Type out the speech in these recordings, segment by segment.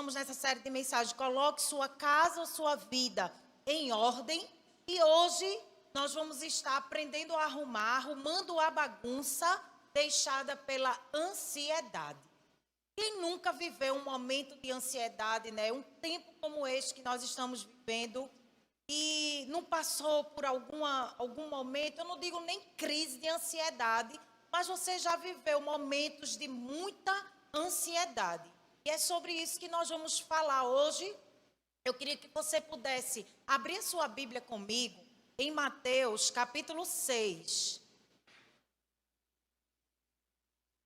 estamos nessa série de mensagens, coloque sua casa ou sua vida em ordem. E hoje nós vamos estar aprendendo a arrumando a bagunça deixada pela ansiedade. Quem nunca viveu um momento de ansiedade, né? Um tempo como este que nós estamos vivendo e não passou por algum momento, eu não digo nem crise de ansiedade, mas você já viveu momentos de muita ansiedade. E é sobre isso que nós vamos falar hoje. Eu queria que você pudesse abrir a sua Bíblia comigo em Mateus capítulo 6.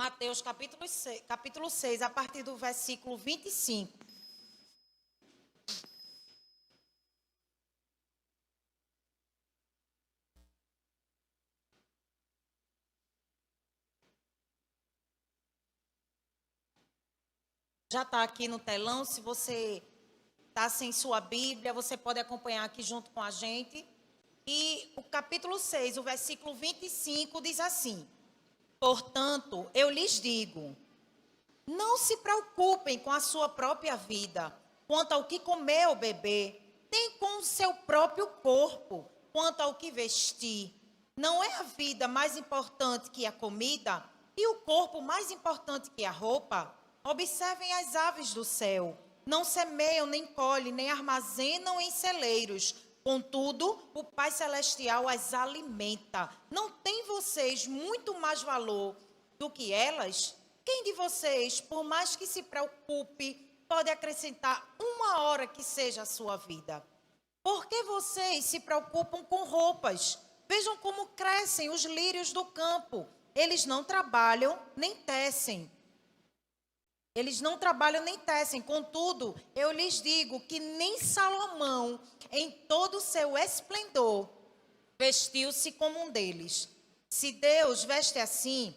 Mateus capítulo 6, a partir do versículo 25. Já está aqui no telão, se você está sem sua Bíblia, você pode acompanhar aqui junto com a gente. E o capítulo 6, o versículo 25 diz assim: portanto, eu lhes digo, não se preocupem com a sua própria vida, quanto ao que comer ou beber, nem com o seu próprio corpo, quanto ao que vestir. Não é a vida mais importante que a comida, e o corpo mais importante que a roupa? Observem as aves do céu. Não semeiam, nem colhem, nem armazenam em celeiros. Contudo, o Pai Celestial as alimenta. Não tem vocês muito mais valor do que elas? Quem de vocês, por mais que se preocupe, pode acrescentar uma hora que seja a sua vida? Por que vocês se preocupam com roupas? Vejam como crescem os lírios do campo. Eles não trabalham nem tecem. Contudo, eu lhes digo que nem Salomão, em todo o seu esplendor, vestiu-se como um deles. Se Deus veste assim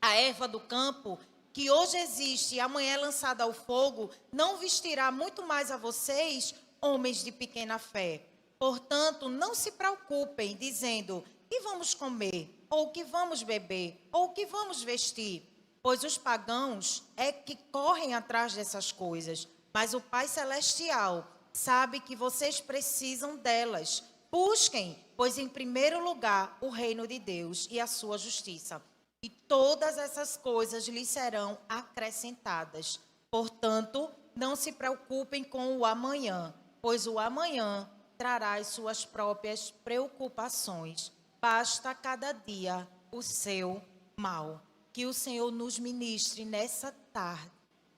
a erva do campo, que hoje existe e amanhã é lançada ao fogo, não vestirá muito mais a vocês, homens de pequena fé. Portanto, não se preocupem, dizendo, que vamos comer, ou que vamos beber, ou que vamos vestir. Pois os pagãos é que correm atrás dessas coisas, mas o Pai Celestial sabe que vocês precisam delas. Busquem, pois em primeiro lugar, o reino de Deus e a sua justiça. E todas essas coisas lhes serão acrescentadas. Portanto, não se preocupem com o amanhã, pois o amanhã trará as suas próprias preocupações. Basta cada dia o seu mal. Que o Senhor nos ministre nessa tarde,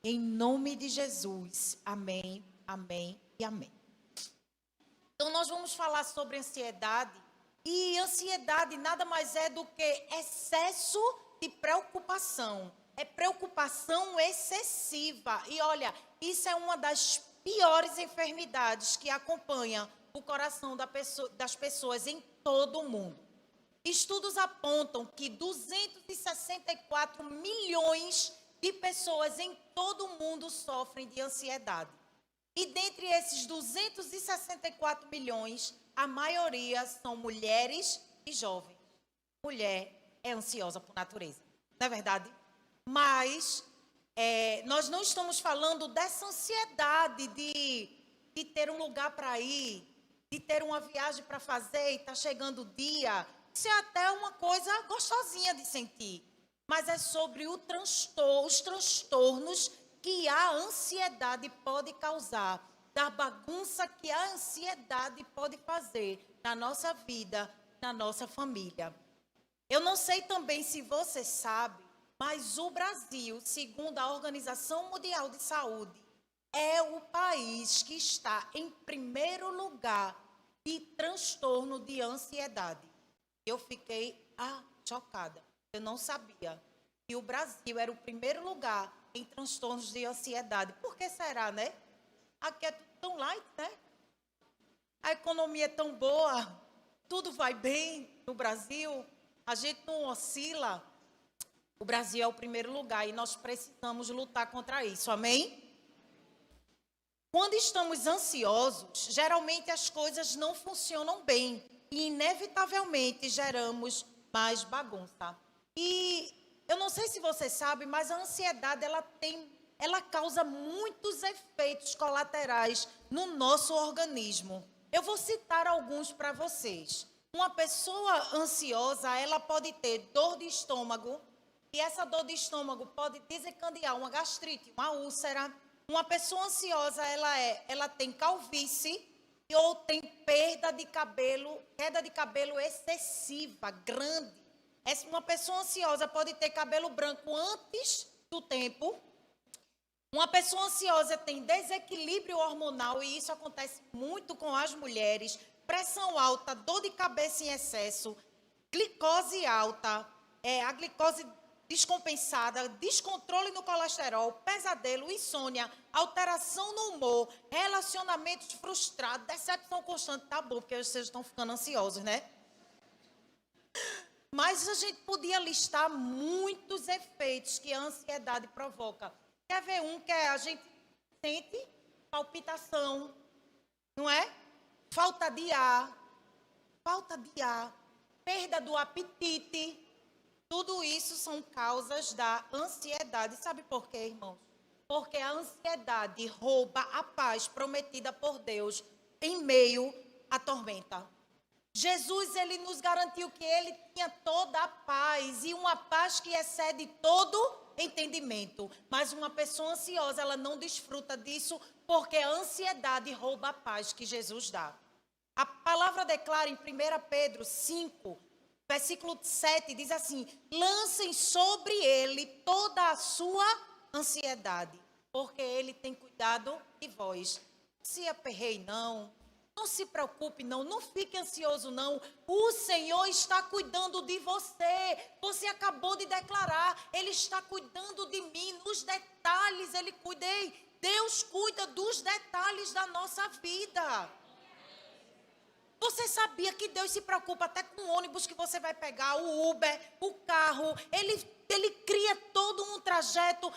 em nome de Jesus. Amém, amém e amém. Então, nós vamos falar sobre ansiedade. E ansiedade nada mais é do que excesso de preocupação. É preocupação excessiva. E olha, isso é uma das piores enfermidades que acompanha o coração das pessoas em todo o mundo. Estudos apontam que 264 milhões de pessoas em todo o mundo sofrem de ansiedade. E dentre esses 264 milhões, a maioria são mulheres e jovens. Mulher é ansiosa por natureza, não é verdade? Mas nós não estamos falando dessa ansiedade de ter um lugar para ir, de ter uma viagem para fazer e está chegando o dia. Isso é até uma coisa gostosinha de sentir, mas é sobre os transtornos que a ansiedade pode causar, da bagunça que a ansiedade pode fazer na nossa vida, na nossa família. Eu não sei também se você sabe, mas o Brasil, segundo a Organização Mundial de Saúde, é o país que está em primeiro lugar de transtorno de ansiedade. Eu fiquei chocada. Eu não sabia que o Brasil era o primeiro lugar em transtornos de ansiedade. Por que será, né? Aqui é tudo tão light, né? A economia é tão boa, tudo vai bem no Brasil, a gente não oscila. O Brasil é o primeiro lugar e nós precisamos lutar contra isso, amém? Quando estamos ansiosos, geralmente as coisas não funcionam bem. E, inevitavelmente, geramos mais bagunça. E eu não sei se você sabe, mas a ansiedade ela tem ela causa muitos efeitos colaterais no nosso organismo. Eu vou citar alguns para vocês. Uma pessoa ansiosa, ela pode ter dor de estômago, e essa dor de estômago pode desencadear uma gastrite, uma úlcera. Uma pessoa ansiosa, ela tem calvície ou tem queda de cabelo excessiva, grande. Uma pessoa ansiosa pode ter cabelo branco antes do tempo. Uma pessoa ansiosa tem desequilíbrio hormonal, e isso acontece muito com as mulheres. Pressão alta, dor de cabeça em excesso, glicose alta, a glicose descompensada, descontrole no colesterol, pesadelo, insônia, alteração no humor, relacionamentos frustrados, decepção constante. Tá bom, porque vocês estão ficando ansiosos, né? Mas a gente podia listar muitos efeitos que a ansiedade provoca. Quer ver um que a gente sente? Palpitação, não é? Falta de ar, perda do apetite. Tudo isso são causas da ansiedade. Sabe por quê, irmãos? Porque a ansiedade rouba a paz prometida por Deus em meio à tormenta. Jesus, ele nos garantiu que ele tinha toda a paz, e uma paz que excede todo entendimento. Mas uma pessoa ansiosa, ela não desfruta disso, porque a ansiedade rouba a paz que Jesus dá. A palavra declara em 1 Pedro 5, versículo 7, diz assim: lancem sobre ele toda a sua ansiedade, porque ele tem cuidado de vós. Não se aperreie, não se preocupe, não fique ansioso, não. O Senhor está cuidando de você. Você acabou de declarar: ele está cuidando de mim. Nos detalhes ele cuida. Deus cuida dos detalhes da nossa vida. Você sabia que Deus se preocupa até com o ônibus que você vai pegar, o Uber, o carro? Ele cria todo um trajeto.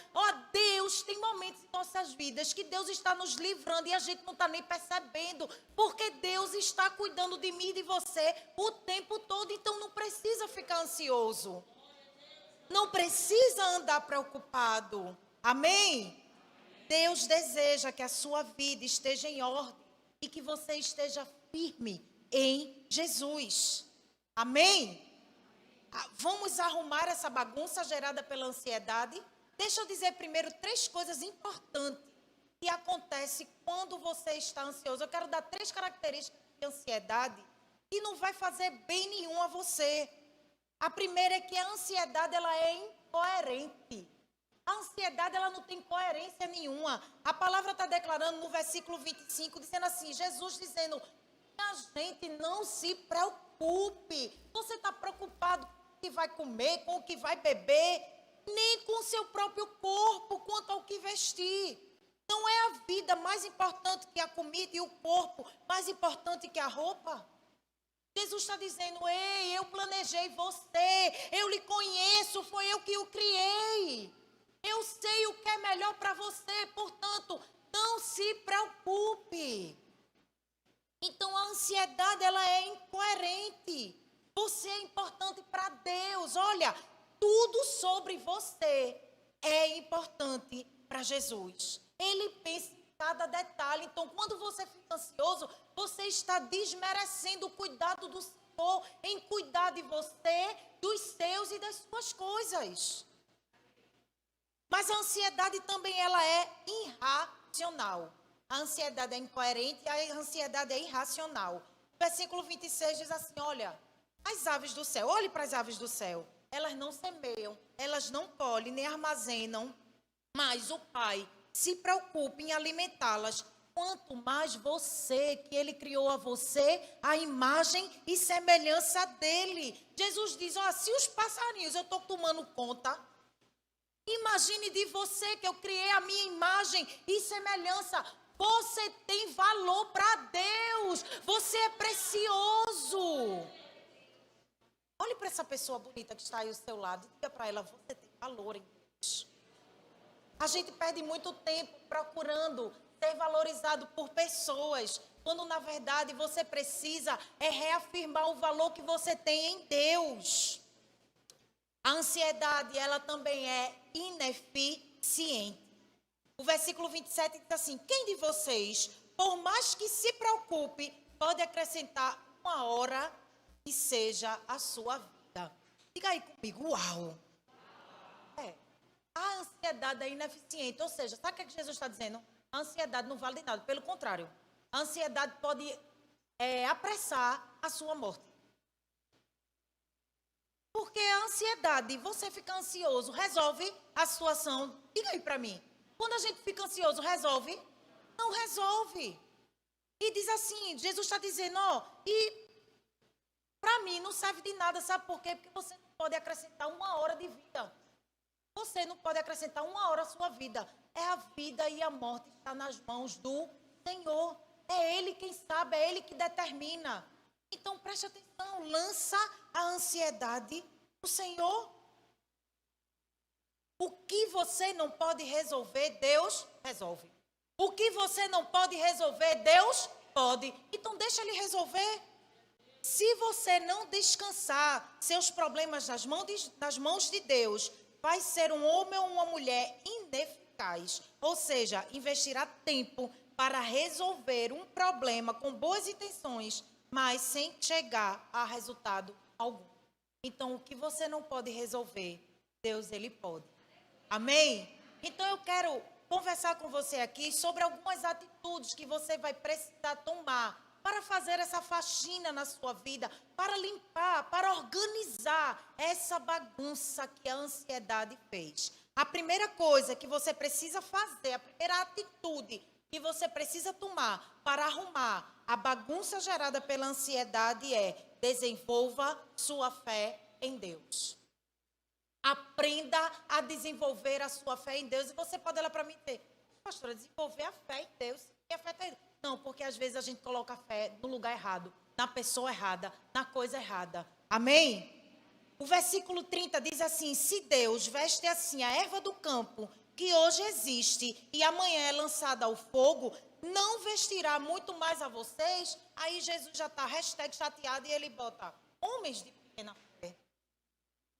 Deus tem momentos em nossas vidas que Deus está nos livrando e a gente não está nem percebendo, porque Deus está cuidando de mim e de você o tempo todo. Então não precisa ficar ansioso. Não precisa andar preocupado. Amém? Deus deseja que a sua vida esteja em ordem e que você esteja firme em Jesus. Amém? Vamos arrumar essa bagunça gerada pela ansiedade? Deixa eu dizer primeiro 3 coisas importantes que acontecem quando você está ansioso. Eu quero dar 3 características de ansiedade que não vai fazer bem nenhum a você. A primeira é que a ansiedade, ela é incoerente. A ansiedade, ela não tem coerência nenhuma. A palavra está declarando no versículo 25, dizendo assim, Jesus dizendo: a gente não se preocupe. Você está preocupado com o que vai comer, com o que vai beber, nem com o seu próprio corpo, quanto ao que vestir. Não é a vida mais importante que a comida e o corpo mais importante que a roupa? Jesus está dizendo: ei, eu planejei você, eu lhe conheço, foi eu que o criei. Eu sei o que é melhor para você, portanto, não se preocupe. Então, a ansiedade, ela é incoerente. Você é importante para Deus. Olha, tudo sobre você é importante para Jesus. Ele pensa em cada detalhe. Então, quando você fica ansioso, você está desmerecendo o cuidado do Senhor em cuidar de você, dos seus e das suas coisas. Mas a ansiedade também, ela é irracional. A ansiedade é incoerente e a ansiedade é irracional. O versículo 26 diz assim: olha, as aves do céu, olhe para as aves do céu. Elas não semeiam, elas não colhem, nem armazenam, mas o Pai se preocupa em alimentá-las. Quanto mais você, que Ele criou a você, a imagem e semelhança dEle. Jesus diz: se os passarinhos eu estou tomando conta, imagine de você, que eu criei a minha imagem e semelhança. Você tem valor para Deus. Você é precioso. Olhe para essa pessoa bonita que está aí ao seu lado e diga para ela: você tem valor em Deus. A gente perde muito tempo procurando ser valorizado por pessoas, quando na verdade você precisa reafirmar o valor que você tem em Deus. A ansiedade, ela também é ineficiente. O versículo 27 diz assim: quem de vocês, por mais que se preocupe, pode acrescentar uma hora que seja a sua vida? Diga aí comigo, uau! A ansiedade é ineficiente, ou seja, sabe o que Jesus está dizendo? A ansiedade não vale de nada, pelo contrário. A ansiedade pode apressar a sua morte. Porque a ansiedade, você fica ansioso, resolve a situação. Diga aí para mim. Quando a gente fica ansioso, resolve? Não resolve. E diz assim, Jesus está dizendo, e para mim não serve de nada, sabe por quê? Porque você não pode acrescentar uma hora de vida. Você não pode acrescentar uma hora à sua vida. É a vida e a morte está nas mãos do Senhor. É Ele quem sabe, é Ele que determina. Então preste atenção, lança a ansiedade no Senhor. O que você não pode resolver, Deus resolve. O que você não pode resolver, Deus pode. Então deixa Ele resolver. Se você não descansar seus problemas nas mãos de Deus, vai ser um homem ou uma mulher ineficaz. Ou seja, investirá tempo para resolver um problema com boas intenções, mas sem chegar a resultado algum. Então, o que você não pode resolver, Deus, Ele pode. Amém? Então, eu quero conversar com você aqui sobre algumas atitudes que você vai precisar tomar para fazer essa faxina na sua vida, para limpar, para organizar essa bagunça que a ansiedade fez. A primeira coisa que você precisa fazer, a primeira atitude que você precisa tomar para arrumar a bagunça gerada pela ansiedade é: desenvolva sua fé em Deus. Aprenda a desenvolver a sua fé em Deus. E você pode olhar para mim e dizer: pastora, desenvolver a fé em Deus. E a fé em Deus? Não, porque às vezes a gente coloca a fé no lugar errado, na pessoa errada, na coisa errada. Amém? O versículo 30 diz assim: se Deus veste assim a erva do campo, que hoje existe e amanhã é lançada ao fogo, não vestirá muito mais a vocês? Aí Jesus já está #chateado e ele bota: homens de pequena fé.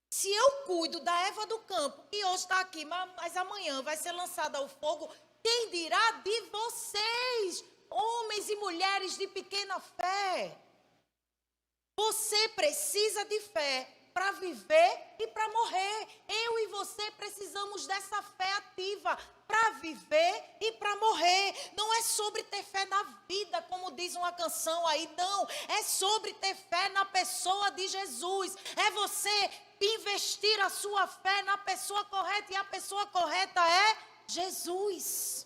Se eu cuido da erva do campo, que hoje está aqui, mas amanhã vai ser lançada ao fogo, quem dirá de vocês, homens e mulheres de pequena fé? Você precisa de fé para viver e para morrer. Eu e você precisamos dessa fé ativa para viver e para morrer. Não é sobre ter fé na vida, como diz uma canção aí, não. É sobre ter fé na pessoa de Jesus. É você investir a sua fé na pessoa correta, e a pessoa correta é Jesus.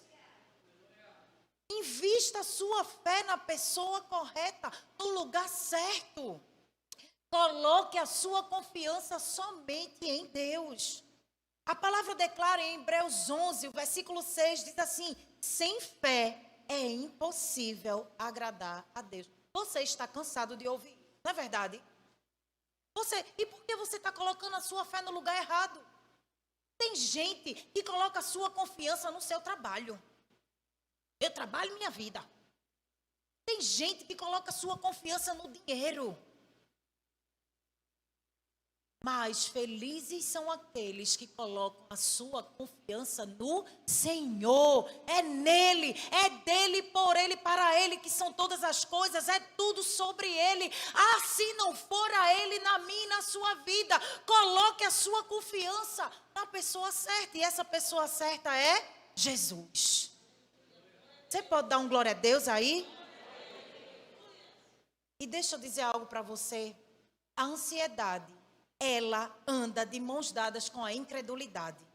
Invista a sua fé na pessoa correta, no lugar certo. Coloque a sua confiança somente em Deus. A palavra declara em Hebreus 11, o versículo 6, diz assim: sem fé é impossível agradar a Deus. Você está cansado de ouvir, não é verdade? E por que você está colocando a sua fé no lugar errado? Tem gente que coloca a sua confiança no seu trabalho. Eu trabalho minha vida. Tem gente que coloca a sua confiança no dinheiro. Mas felizes são aqueles que colocam a sua confiança no Senhor. É nele, é dele, por ele, para ele que são todas as coisas. É tudo sobre ele. Ah, se não for a ele, na minha e na sua vida, coloque a sua confiança na pessoa certa. E essa pessoa certa é Jesus. Você pode dar um glória a Deus aí? E deixa eu dizer algo para você. A ansiedade, ela anda de mãos dadas com a incredulidade.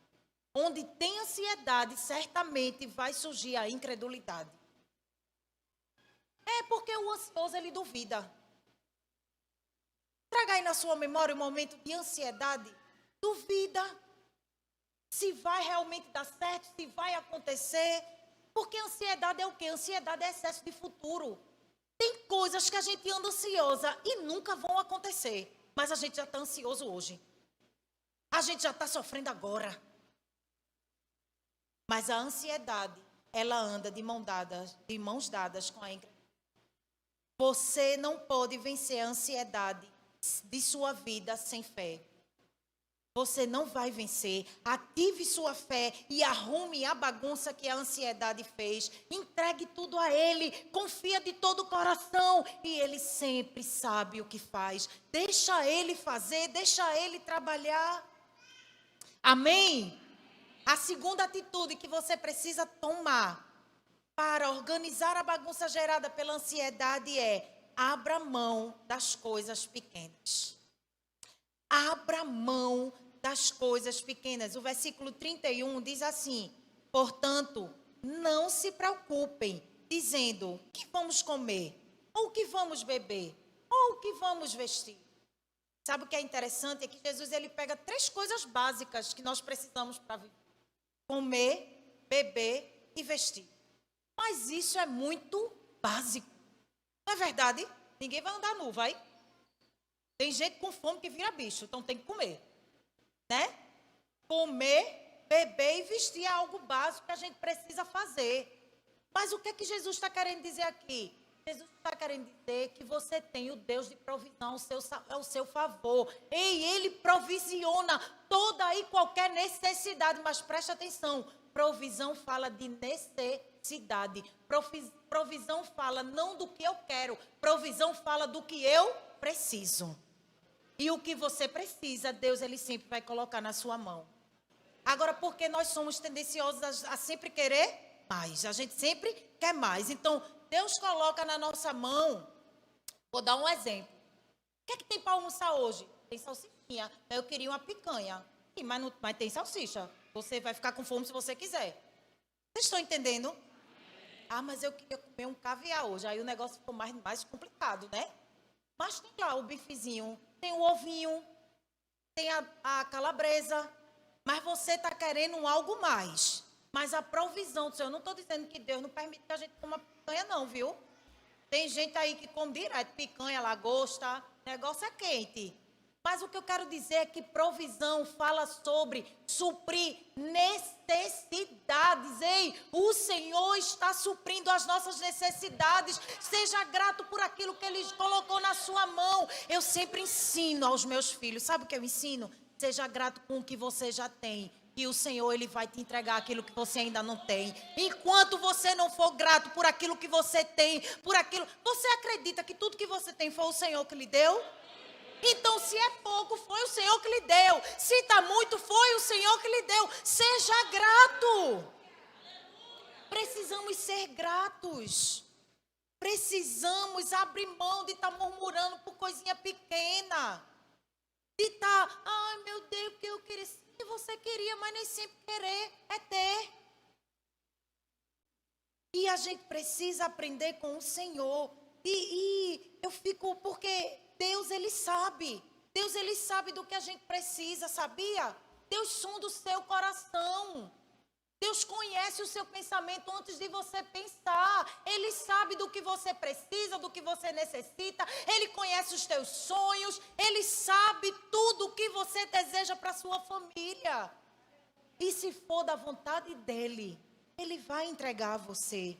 Onde tem ansiedade, certamente vai surgir a incredulidade. É porque o ansioso, ele duvida. Traga aí na sua memória um momento de ansiedade. Duvida se vai realmente dar certo, se vai acontecer. Porque ansiedade é o quê? Ansiedade é excesso de futuro. Tem coisas que a gente anda ansiosa e nunca vão acontecer. Mas a gente já está ansioso hoje. A gente já está sofrendo agora. Mas a ansiedade, ela anda de mãos dadas com a incredulidade. Você não pode vencer a ansiedade de sua vida sem fé. Você não vai vencer. Ative sua fé e arrume a bagunça que a ansiedade fez. Entregue tudo a Ele. Confia de todo o coração. E Ele sempre sabe o que faz. Deixa Ele fazer, deixa Ele trabalhar. Amém? A segunda atitude que você precisa tomar para organizar a bagunça gerada pela ansiedade é: abra mão das coisas pequenas. Abra mão das coisas pequenas. O versículo 31 diz assim: portanto, não se preocupem, dizendo: o que vamos comer? Ou o que vamos beber? Ou o que vamos vestir? Sabe o que é interessante? É que Jesus ele pega 3 coisas básicas que nós precisamos para viver: comer, beber e vestir. Mas isso é muito básico. Não é verdade? Ninguém vai andar nu, vai? Tem gente com fome que vira bicho, então tem que comer, né? Comer, beber e vestir é algo básico que a gente precisa fazer. Mas o que é que Jesus está querendo dizer aqui? Jesus está querendo dizer que você tem o Deus de provisão ao seu favor. E Ele provisiona toda e qualquer necessidade. Mas preste atenção, provisão fala de necessidade. Provisão fala não do que eu quero, provisão fala do que eu preciso. E o que você precisa, Deus ele sempre vai colocar na sua mão. Agora, porque nós somos tendenciosos a sempre querer mais, a gente sempre quer mais. Então, Deus coloca na nossa mão. Vou dar um exemplo. O que é que tem para almoçar hoje? Tem salsichinha. Eu queria uma picanha. Mas tem salsicha. Você vai ficar com fome se você quiser. Vocês estão entendendo? Ah, mas eu queria comer um caviar hoje. Aí o negócio ficou mais complicado, né? Mas tem lá o bifezinho, tem o ovinho, tem a calabresa. Mas você está querendo algo mais. Mas a provisão do Senhor, eu não estou dizendo que Deus não permite que a gente coma picanha não, viu? Tem gente aí que come direto picanha, lagosta, o negócio é quente. Mas o que eu quero dizer é que provisão fala sobre suprir necessidades. Ei, o Senhor está suprindo as nossas necessidades. Seja grato por aquilo que Ele colocou na sua mão. Eu sempre ensino aos meus filhos, sabe o que eu ensino? Seja grato com o que você já tem. E o Senhor, Ele vai te entregar aquilo que você ainda não tem. Enquanto você não for grato por aquilo que você tem, por aquilo... Você acredita que tudo que você tem foi o Senhor que lhe deu? Então, se é pouco, foi o Senhor que lhe deu. Se está muito, foi o Senhor que lhe deu. Seja grato. Precisamos ser gratos. Precisamos abrir mão de estar murmurando por coisinha pequena. De estar, ai meu Deus, porque eu queria. Sim, você queria, mas nem sempre querer é ter. E a gente precisa aprender com o Senhor. E eu fico, porque Deus, Ele sabe. Deus, Ele sabe do que a gente precisa, sabia? Deus sonda o seu coração. Deus conhece o seu pensamento antes de você pensar. Ele sabe do que você precisa, do que você necessita. Ele conhece os teus sonhos. Ele sabe tudo o que você deseja para a sua família. E se for da vontade dEle, Ele vai entregar a você.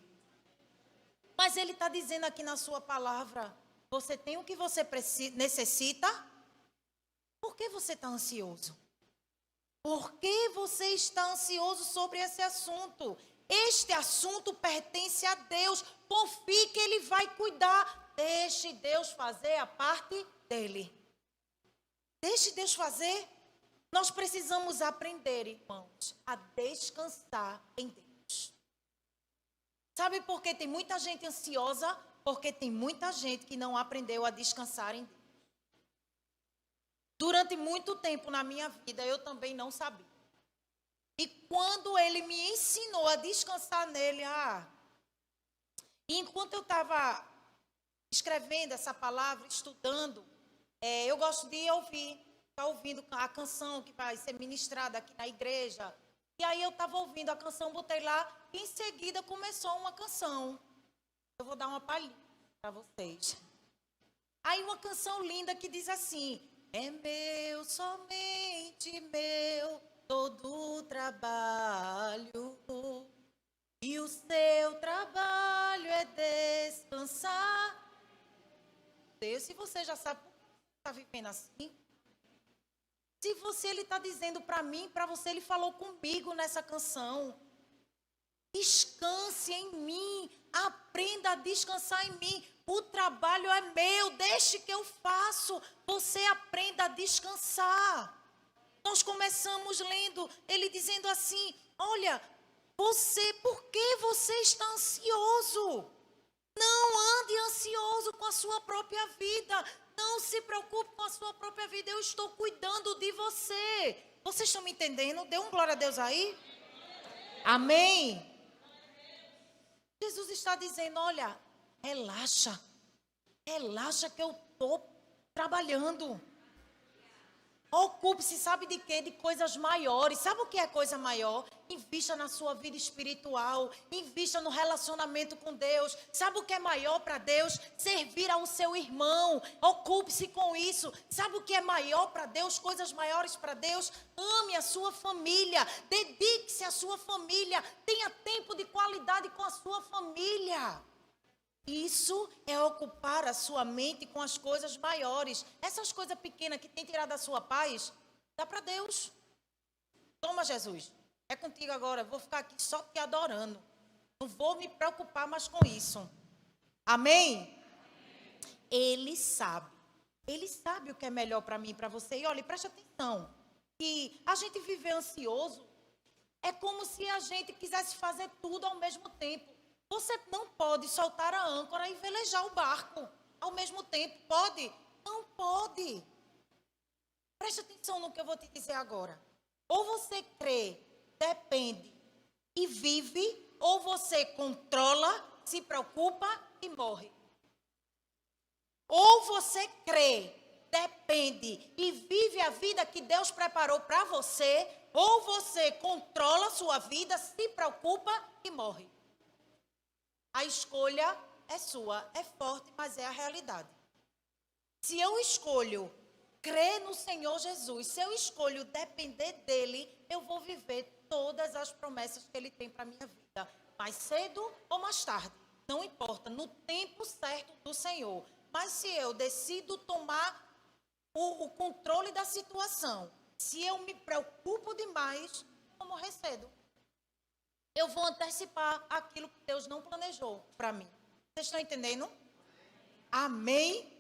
Mas Ele está dizendo aqui na sua palavra, você tem o que você necessita? Por que você está ansioso? Por que você está ansioso sobre esse assunto? Este assunto pertence a Deus. Confie que Ele vai cuidar. Deixe Deus fazer a parte dEle. Deixe Deus fazer. Nós precisamos aprender, irmãos, a descansar em Deus. Sabe por que tem muita gente ansiosa? Porque tem muita gente que não aprendeu a descansar em Deus. Durante muito tempo na minha vida, eu também não sabia. E quando Ele me ensinou a descansar nele, e enquanto eu estava escrevendo essa palavra, estudando, eu gosto de ficar ouvindo a canção que vai ser ministrada aqui na igreja. E aí eu estava ouvindo a canção, botei lá, e em seguida começou uma canção. Eu vou dar uma palhinha para vocês. Aí uma canção linda que diz assim: é meu, somente meu, todo o trabalho, e o seu trabalho é descansar. Deus, se você já sabe por que você está vivendo assim, Se você, ele está dizendo para mim, para você, ele falou comigo nessa canção. Descanse em mim, aprenda a descansar em mim. O trabalho é meu, deixe que eu faço. Você aprenda a descansar. Nós começamos lendo, ele dizendo assim, olha, por que você está ansioso? Não ande ansioso com a sua própria vida. Não se preocupe com a sua própria vida. Eu estou cuidando de você. Vocês estão me entendendo? Dê um glória a Deus aí. Amém. Jesus está dizendo, olha, relaxa. Relaxa que eu estou trabalhando. Ocupe-se, sabe de quê? De coisas maiores. Sabe o que é coisa maior? Invista na sua vida espiritual. Invista no relacionamento com Deus. Sabe o que é maior para Deus? Servir ao seu irmão. Ocupe-se com isso. Sabe o que é maior para Deus? Coisas maiores para Deus? Ame a sua família. Dedique-se à sua família. Tenha tempo de qualidade com a sua família. Isso é ocupar a sua mente com as coisas maiores. Essas coisas pequenas que tem tirado a sua paz, dá para Deus. Toma, Jesus, é contigo agora. Vou ficar aqui só te adorando. Não vou me preocupar mais com isso. Amém? Ele sabe o que é melhor para mim e para você. E olha, preste atenção, que a gente viver ansioso é como se a gente quisesse fazer tudo ao mesmo tempo. Você não pode soltar a âncora e velejar o barco ao mesmo tempo. Pode? Não pode. Preste atenção no que eu vou te dizer agora. Ou você crê, depende e vive, ou você controla, se preocupa e morre. Ou você crê, depende e vive a vida que Deus preparou para você, ou você controla a sua vida, se preocupa e morre. A escolha é sua, é forte, mas é a realidade. Se eu escolho crer no Senhor Jesus, se eu escolho depender dEle, eu vou viver todas as promessas que Ele tem para a minha vida. Mais cedo ou mais tarde, não importa, no tempo certo do Senhor. Mas se eu decido tomar o controle da situação, se eu me preocupo demais, eu vou morrer cedo. Eu vou antecipar aquilo que Deus não planejou para mim. Vocês estão entendendo? Amém?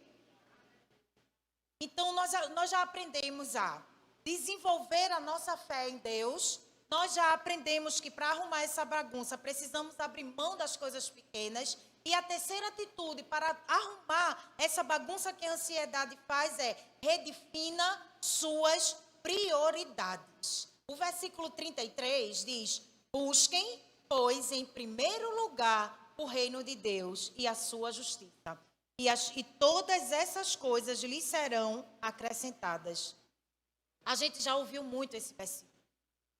Então, nós já aprendemos a desenvolver a nossa fé em Deus. Nós já aprendemos que para arrumar essa bagunça, precisamos abrir mão das coisas pequenas. E a terceira atitude para arrumar essa bagunça que a ansiedade faz é redefina suas prioridades. O versículo 33 diz: busquem, pois, em primeiro lugar o reino de Deus e a sua justiça. E todas essas coisas lhes serão acrescentadas. A gente já ouviu muito esse versículo.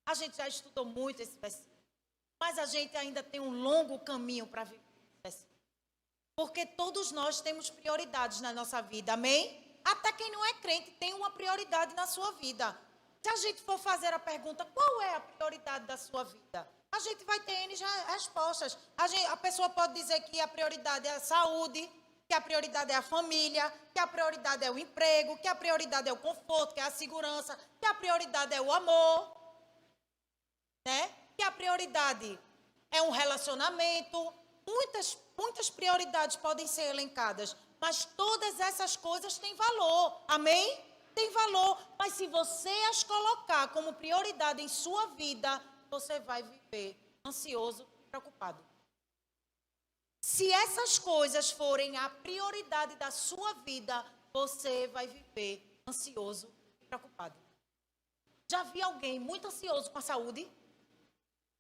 A gente já estudou muito esse versículo. Mas a gente ainda tem um longo caminho para viver esse versículo. Porque todos nós temos prioridades na nossa vida, amém? Até quem não é crente tem uma prioridade na sua vida. Se a gente for fazer a pergunta, qual é a prioridade da sua vida? A gente vai ter N respostas. A pessoa pode dizer que a prioridade é a saúde, que a prioridade é a família, que a prioridade é o emprego, que a prioridade é o conforto, que é a segurança, que a prioridade é o amor, né? Que a prioridade é um relacionamento. Muitas prioridades podem ser elencadas, mas todas essas coisas têm valor, amém? Tem valor, mas se você as colocar como prioridade em sua vida, você vai viver ansioso e preocupado. Se essas coisas forem a prioridade da sua vida, você vai viver ansioso e preocupado. Já vi alguém muito ansioso com a saúde?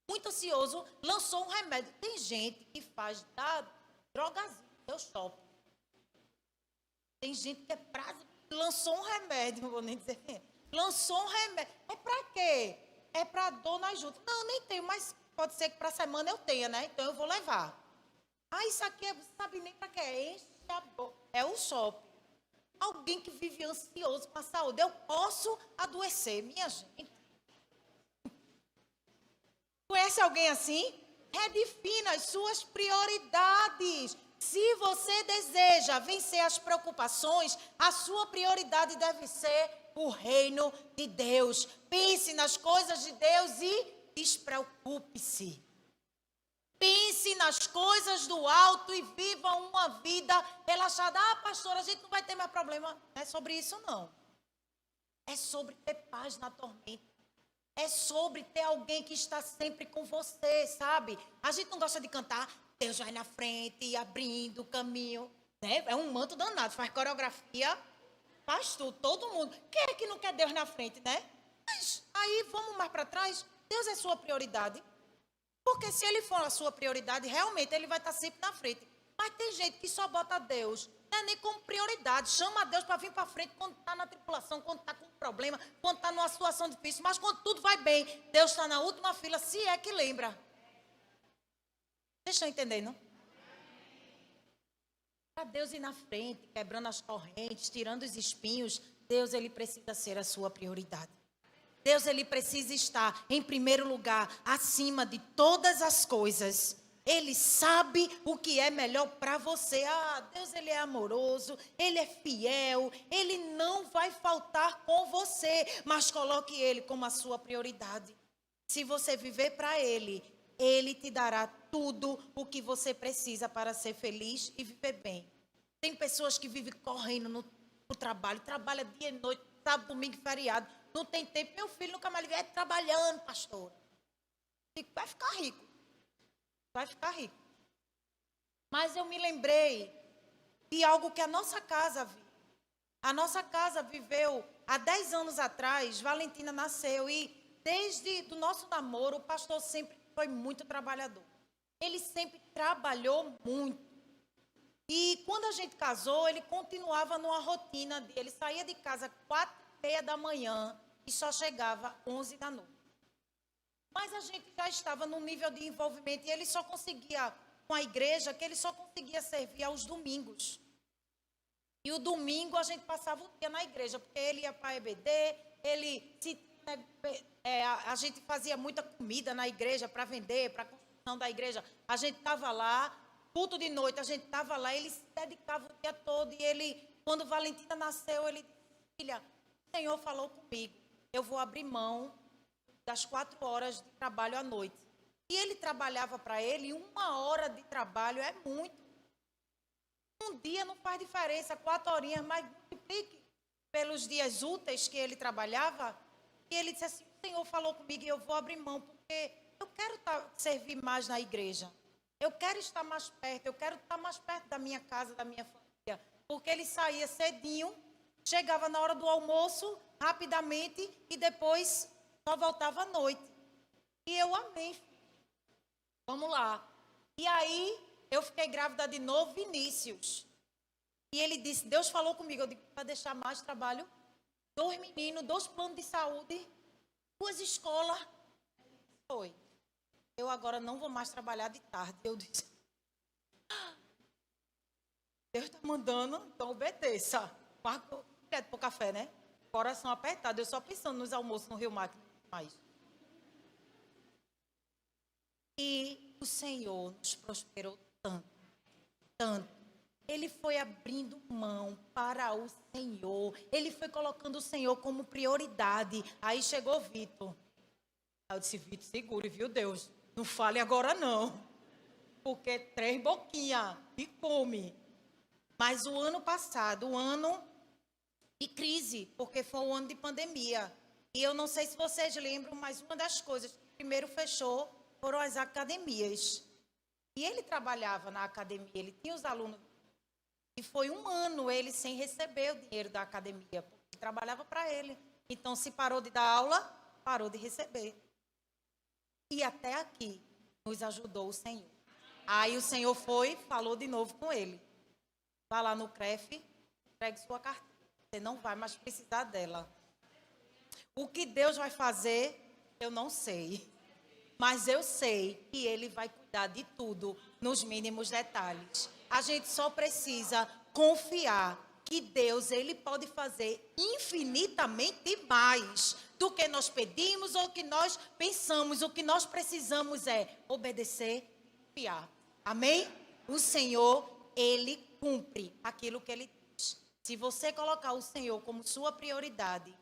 Muito ansioso, lançou um remédio. Tem gente que faz da drogazinha, eu shopping. Tem gente que é prazo. Lançou um remédio, não vou nem dizer quem. Lançou um remédio. É para quê? É para dor nas juntas. Não, nem tenho, mas pode ser que para a semana eu tenha, né? Então eu vou levar. Ah, isso aqui, você sabe nem para quê? Enche a boca. É o shopping. Alguém que vive ansioso com a saúde. Eu posso adoecer, minha gente. Conhece alguém assim? Redefina as suas prioridades. Se você deseja vencer as preocupações, a sua prioridade deve ser o reino de Deus. Pense nas coisas de Deus e despreocupe-se. Pense nas coisas do alto e viva uma vida relaxada. Ah, pastora, a gente não vai ter mais problema. Não é sobre isso, não. É sobre ter paz na tormenta. É sobre ter alguém que está sempre com você, sabe? A gente não gosta de cantar, Deus vai na frente, abrindo o caminho. Né? É um manto danado, faz coreografia, faz tudo, todo mundo. Quem é que não quer Deus na frente, né? Mas aí vamos mais para trás. Deus é sua prioridade. Porque se ele for a sua prioridade, realmente ele vai estar sempre na frente. Mas tem gente que só bota Deus, não é nem como prioridade. Chama Deus para vir para frente quando está na tribulação, quando está com um problema, quando está numa situação difícil. Mas quando tudo vai bem, Deus está na última fila, se é que lembra. Vocês estão entendendo? Para Deus ir na frente, quebrando as correntes, tirando os espinhos, Deus ele precisa ser a sua prioridade. Deus ele precisa estar em primeiro lugar, acima de todas as coisas. Ele sabe o que é melhor para você. Ah, Deus ele é amoroso, ele é fiel, ele não vai faltar com você, mas coloque ele como a sua prioridade. Se você viver para ele, ele te dará tudo o que você precisa para ser feliz e viver bem. Tem pessoas que vivem correndo no trabalho, trabalha dia e noite, sábado, domingo e feriado. Não tem tempo. Meu filho nunca mais vive trabalhando, pastor. Vai ficar rico. Vai ficar rico. Mas eu me lembrei de algo que a nossa casa vive. A nossa casa viveu há 10 anos atrás. Valentina nasceu e desde o nosso namoro, o pastor sempre foi muito trabalhador. Ele sempre trabalhou muito. E quando a gente casou, ele continuava numa rotina dele. Ele saía de casa 4h30 da manhã e só chegava 11 da noite. Mas a gente já estava num nível de envolvimento e ele só conseguia, com a igreja, que ele só conseguia servir aos domingos. E o domingo a gente passava o dia na igreja, porque ele ia para a EBD, a gente fazia muita comida na igreja para vender, para a construção da igreja. A gente estava lá, culto de noite, a gente estava lá, ele se dedicava o dia todo. E ele, quando Valentina nasceu, ele disse, filha, o Senhor falou comigo, eu vou abrir mão das 4 horas de trabalho à noite. E ele trabalhava para ele, 1 hora de trabalho é muito. Um dia não faz diferença, 4 horinhas, mas multiplique pelos dias úteis que ele trabalhava. E ele disse assim, o Senhor falou comigo e eu vou abrir mão, porque eu quero servir mais na igreja. Eu quero estar mais perto, eu quero estar mais perto da minha casa, da minha família. Porque ele saía cedinho, chegava na hora do almoço, rapidamente, e depois só voltava à noite. E eu amei. Vamos lá. E aí, eu fiquei grávida de novo, Vinícius. E ele disse, Deus falou comigo, eu digo, para deixar mais trabalho, 2 meninos, 2 planos de saúde, 2 escolas. Foi. Eu agora não vou mais trabalhar de tarde. Eu disse, Deus está mandando, então obedeça. Marco direto para o café, né? Coração apertado, eu só pensando nos almoços no Rio Mar. Mais. E o Senhor nos prosperou tanto, tanto. Ele foi abrindo mão para o Senhor. Ele foi colocando o Senhor como prioridade. Aí chegou Vitor. Eu disse, Vitor, segure, viu, Deus? Não fale agora, não. Porque 3 boquinhas e come. Mas o ano passado, o ano de crise, porque foi um ano de pandemia. E eu não sei se vocês lembram, mas uma das coisas que primeiro fechou foram as academias. E ele trabalhava na academia, ele tinha os alunos. E foi 1 ano ele sem receber o dinheiro da academia, porque trabalhava para ele. Então, se parou de dar aula, parou de receber. E até aqui nos ajudou o Senhor. Aí o Senhor falou de novo com ele. Vá lá no CREF, pegue sua carteira. Você não vai mais precisar dela. O que Deus vai fazer, eu não sei. Mas eu sei que Ele vai cuidar de tudo nos mínimos detalhes. A gente só precisa confiar que Deus, Ele pode fazer infinitamente mais do que nós pedimos ou que nós pensamos. O que nós precisamos é obedecer e confiar. Amém? O Senhor, Ele cumpre aquilo que Ele diz. Se você colocar o Senhor como sua prioridade,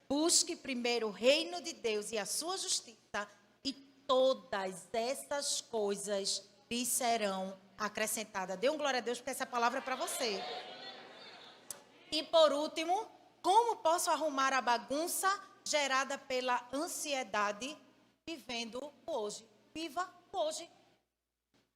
Busque primeiro o reino de Deus e a sua justiça, e todas essas coisas lhe serão acrescentadas. Dê um glória a Deus, porque essa palavra é para você. E por último, como posso arrumar a bagunça gerada pela ansiedade vivendo o hoje? Viva o hoje.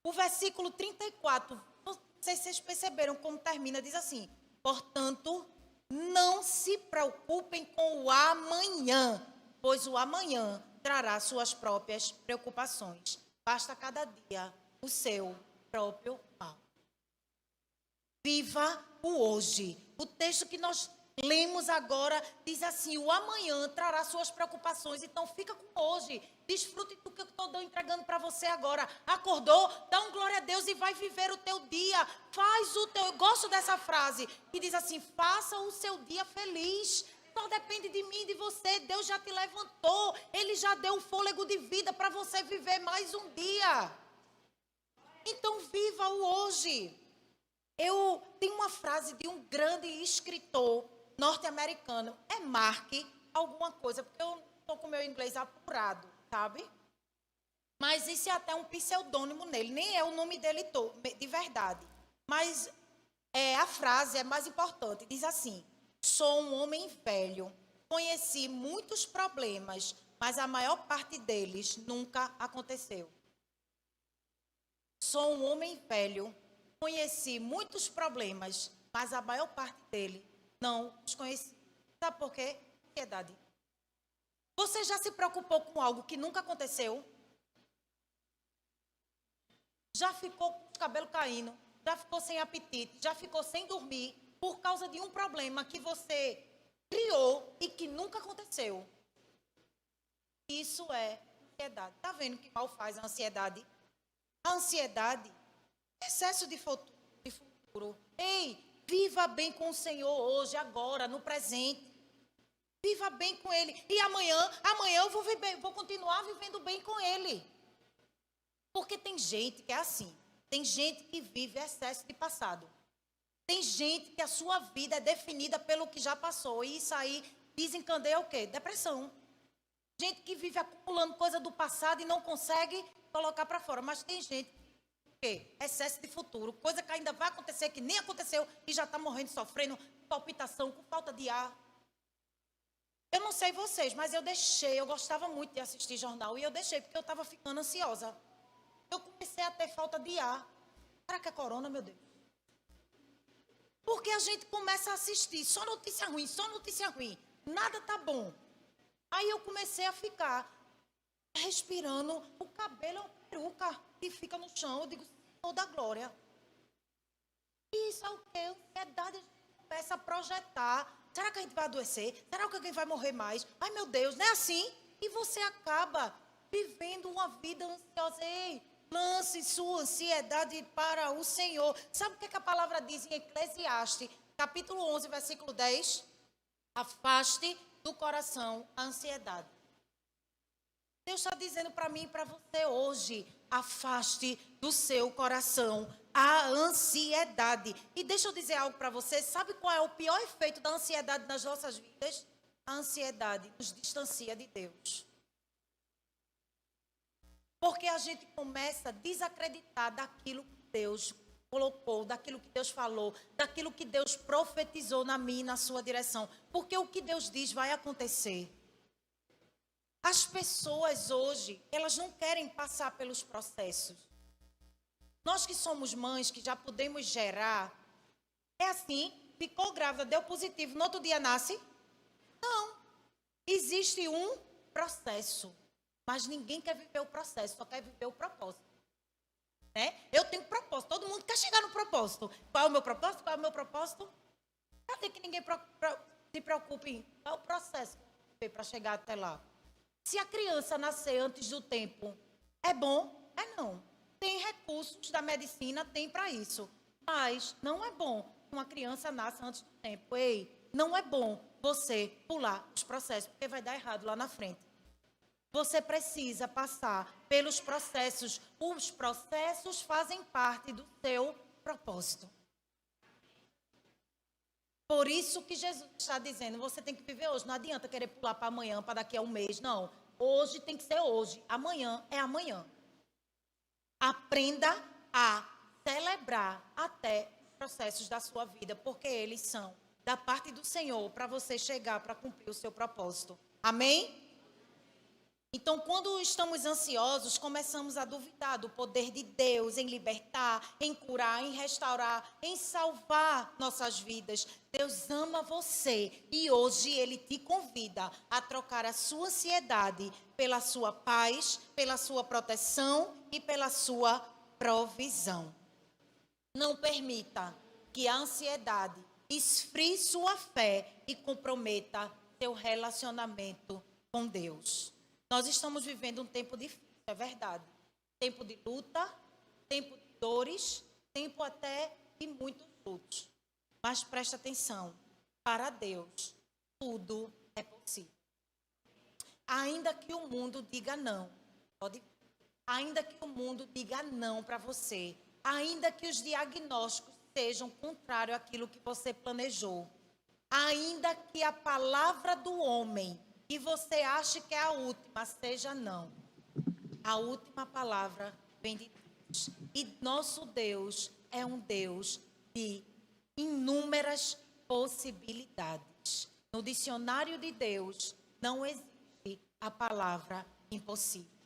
O versículo 34, não sei se vocês perceberam como termina, diz assim: portanto, não se preocupem com o amanhã, pois o amanhã trará suas próprias preocupações. Basta cada dia o seu próprio mal. Viva o hoje. O texto que nós lemos agora diz assim: o amanhã trará suas preocupações. Então fica com hoje. Desfrute do que eu estou entregando para você agora. Acordou? Dá um glória a Deus e vai viver o teu dia. Faz o teu... Eu gosto dessa frase que diz assim: faça o seu dia feliz. Só depende de mim e de você. Deus já te levantou. Ele já deu um fôlego de vida para você viver mais um dia. Então viva o hoje. Eu tenho uma frase de um grande escritor norte-americano. É Mark alguma coisa, porque eu estou com o meu inglês apurado, sabe? Mas isso é até um pseudônimo nele. Nem é o nome dele de verdade. Mas a frase é mais importante. Diz assim: sou um homem velho. Conheci muitos problemas, mas a maior parte deles nunca aconteceu. Sou um homem velho. Conheci muitos problemas, mas a maior parte dele não os conheci. Sabe por quê? Ansiedade. Você já se preocupou com algo que nunca aconteceu? Já ficou com o cabelo caindo? Já ficou sem apetite? Já ficou sem dormir por causa de um problema que você criou e que nunca aconteceu? Isso é ansiedade. Está vendo que mal faz a ansiedade? A ansiedade, excesso de futuro. Ei, viva bem com o Senhor hoje, agora, no presente. Viva bem com Ele. E amanhã eu vou continuar vivendo bem com Ele. Porque tem gente que é assim. Tem gente que vive excesso de passado. Tem gente que a sua vida é definida pelo que já passou. E isso aí desencadeia o quê? Depressão. Gente que vive acumulando coisa do passado e não consegue colocar para fora. Mas tem gente que excesso de futuro, coisa que ainda vai acontecer, que nem aconteceu e já está morrendo, sofrendo palpitação, com falta de ar. Eu não sei vocês, mas eu gostava muito de assistir jornal e eu deixei porque eu estava ficando ansiosa. Eu comecei a ter falta de ar. Será que é corona, meu Deus? Porque a gente começa a assistir só notícia ruim, nada tá bom. Aí eu comecei a ficar respirando, o cabelo é uma peruca que fica no chão. Eu digo: Senhor da glória. Isso é o quê? Ansiedade. A gente começa a projetar. Será que a gente vai adoecer? Será que alguém vai morrer mais? Ai, meu Deus, não é assim? E você acaba vivendo uma vida ansiosa. Ei, lance sua ansiedade para o Senhor. Sabe o que a palavra diz em Eclesiastes, capítulo 11, versículo 10? Afaste do coração a ansiedade. Deus está dizendo para mim e para você hoje: afaste do seu coração a ansiedade. E deixa eu dizer algo para você: sabe qual é o pior efeito da ansiedade nas nossas vidas? A ansiedade nos distancia de Deus. Porque a gente começa a desacreditar daquilo que Deus colocou, daquilo que Deus falou, daquilo que Deus profetizou na minha e na sua direção. Porque o que Deus diz vai acontecer. As pessoas hoje, elas não querem passar pelos processos. Nós que somos mães, que já podemos gerar, é assim: ficou grávida, deu positivo, no outro dia nasce? Não. Existe um processo, mas ninguém quer viver o processo, só quer viver o propósito. Né? Eu tenho propósito, todo mundo quer chegar no propósito. Qual é o meu propósito? Qual é o meu propósito? Cadê que ninguém se preocupe em qual é o processo para chegar até lá? Se a criança nascer antes do tempo, é bom? É não. Tem recursos da medicina, tem para isso. Mas não é bom que uma criança nasça antes do tempo. Ei, não é bom você pular os processos, porque vai dar errado lá na frente. Você precisa passar pelos processos. Os processos fazem parte do seu propósito. Por isso que Jesus está dizendo, você tem que viver hoje. Não adianta querer pular para amanhã, para daqui a um mês. Não. Hoje tem que ser hoje. Amanhã é amanhã. Aprenda a celebrar até os processos da sua vida, porque eles são da parte do Senhor para você chegar para cumprir o seu propósito. Amém? Então, quando estamos ansiosos, começamos a duvidar do poder de Deus em libertar, em curar, em restaurar, em salvar nossas vidas. Deus ama você e hoje Ele te convida a trocar a sua ansiedade pela sua paz, pela sua proteção e pela sua provisão. Não permita que a ansiedade esfrie sua fé e comprometa seu relacionamento com Deus. Nós estamos vivendo um tempo difícil, é verdade. Tempo de luta, tempo de dores, tempo até de muitos lutos. Mas presta atenção, para Deus, tudo é possível. Ainda que o mundo diga não, ainda que o mundo diga não para você, ainda que os diagnósticos sejam contrários àquilo que você planejou, ainda que a palavra do homem que você ache que é a última, seja não. A última palavra vem de Deus. E nosso Deus é um Deus de inúmeras possibilidades. No dicionário de Deus não existe a palavra impossível.